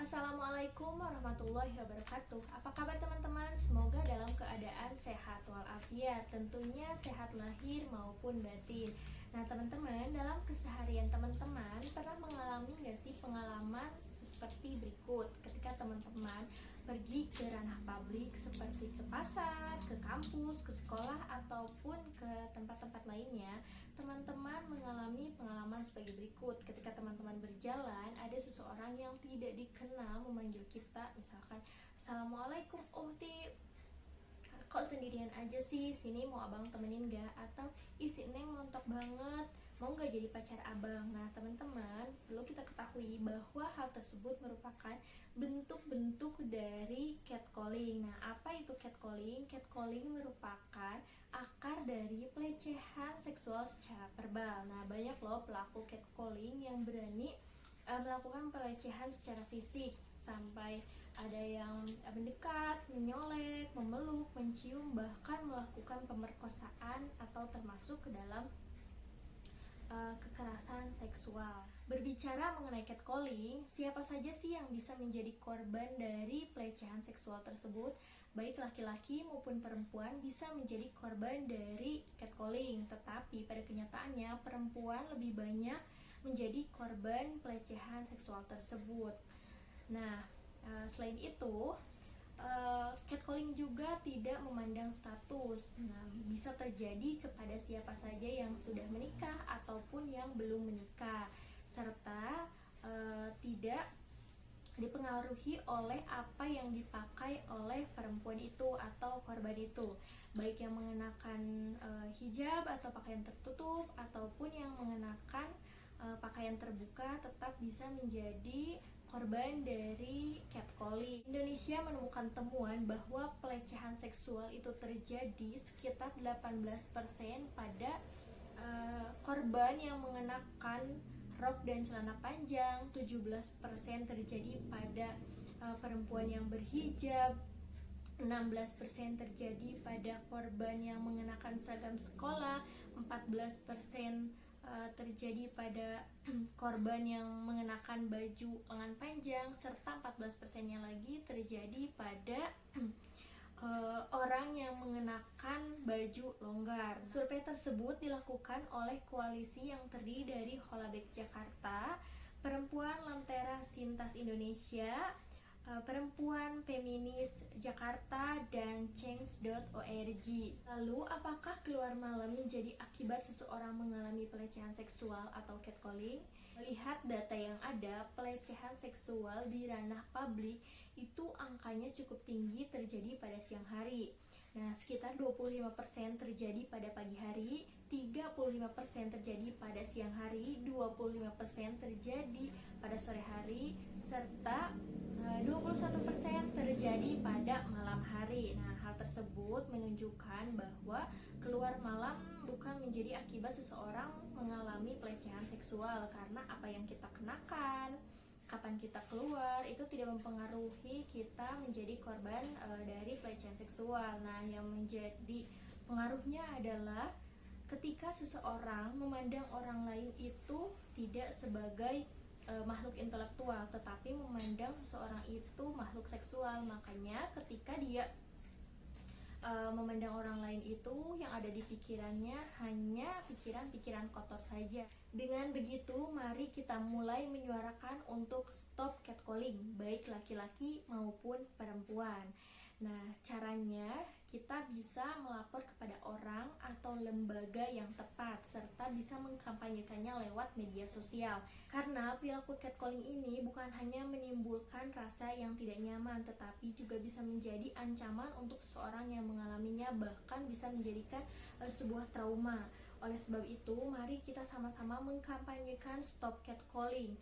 Assalamualaikum warahmatullahi wabarakatuh. Apa kabar teman-teman? Semoga dalam keadaan sehat walafiat. Tentunya sehat lahir maupun batin. Nah teman-teman, dalam keseharian teman-teman pernah mengalami nggak sih pengalaman seperti berikut? Ketika teman-teman pergi ke ranah publik seperti ke pasar, ke kampus, ke sekolah, ataupun ke tempat-tempat lainnya, teman-teman mengalami pengalaman sebagai berikut. Ketika teman-teman berjalan, ada seseorang yang tidak dikenal memanggil kita, misalkan Assalamualaikum, oh Ti, kok sendirian aja sih, sini mau abang temenin gak? Atau isi neng montok banget, mau gak jadi pacar abang? Nah teman-teman, perlu kita ketahui bahwa hal tersebut merupakan bentuk-bentuk dari catcalling. Nah apa itu catcalling? Catcalling merupakan akar dari pelecehan seksual secara verbal. Nah banyak loh pelaku catcalling yang berani melakukan pelecehan secara fisik, sampai ada yang mendekat, menyolek, memeluk, mencium, bahkan melakukan pemerkosaan atau termasuk ke dalam kekerasan seksual. Berbicara mengenai catcalling, siapa saja sih yang bisa menjadi korban dari pelecehan seksual tersebut? Baik laki-laki maupun perempuan bisa menjadi korban dari catcalling, tetapi pada kenyataannya perempuan lebih banyak menjadi korban pelecehan seksual tersebut. Nah, selain itu, catcalling juga tidak memandang status. Nah, bisa terjadi kepada siapa saja yang sudah menikah ataupun yang belum menikah, serta tidak dipengaruhi oleh apa yang dipakai oleh perempuan itu atau korban itu, baik yang mengenakan hijab atau pakaian tertutup ataupun yang mengenakan pakaian terbuka, tetap bisa menjadi korban dari catcalling. Indonesia menemukan temuan bahwa pelecehan seksual itu terjadi sekitar 18% pada korban yang mengenakan rok dan celana panjang, 17% terjadi pada perempuan yang berhijab, 16% terjadi pada korban yang mengenakan seragam sekolah, 14% terjadi pada korban yang mengenakan baju lengan panjang, serta 14%-nya lagi terjadi pada orang yang mengenakan baju longgar. Survei tersebut dilakukan oleh koalisi yang terdiri dari Holabek Jakarta, Perempuan Lentera Sintas Indonesia, Perempuan Feminis Jakarta, dan Change.org. Lalu, apakah keluar malam menjadi akibat seseorang mengalami pelecehan seksual atau catcalling? Melihat data yang ada, pelecehan seksual di ranah publik itu angkanya cukup tinggi terjadi pada siang hari. Nah, sekitar 25% terjadi pada pagi hari, 35% terjadi pada siang hari, 25% terjadi pada sore hari, serta 21% terjadi pada malam hari. Nah, hal tersebut menunjukkan bahwa keluar malam bukan menjadi akibat seseorang mengalami pelecehan seksual, karena apa yang kita kenakan, kapan kita keluar, itu tidak mempengaruhi kita menjadi korban dari pelecehan seksual. Nah, yang menjadi pengaruhnya adalah ketika seseorang memandang orang lain itu tidak sebagai makhluk intelektual, tetapi memandang seseorang itu makhluk seksual. Makanya ketika dia memandang orang lain itu, yang ada di pikirannya hanya pikiran-pikiran kotor saja. Dengan begitu, mari kita mulai menyuarakan untuk stop catcalling, baik laki-laki maupun perempuan. Nah, caranya kita bisa melapor kepada orang atau lembaga yang tepat, serta bisa mengkampanyekannya lewat media sosial. Karena perilaku catcalling ini bukan hanya menimbulkan rasa yang tidak nyaman, tetapi juga bisa menjadi ancaman untuk seseorang yang mengalaminya, bahkan bisa menjadikan sebuah trauma. Oleh sebab itu, mari kita sama-sama mengkampanyekan stop catcalling.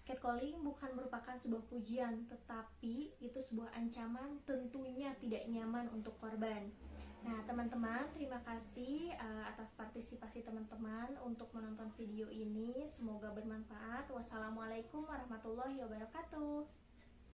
Catcalling bukan merupakan sebuah pujian, tetapi itu sebuah ancaman, tentunya tidak nyaman untuk korban. Nah teman-teman, terima kasih atas partisipasi teman-teman untuk menonton video ini. Semoga bermanfaat. Wassalamualaikum warahmatullahi wabarakatuh.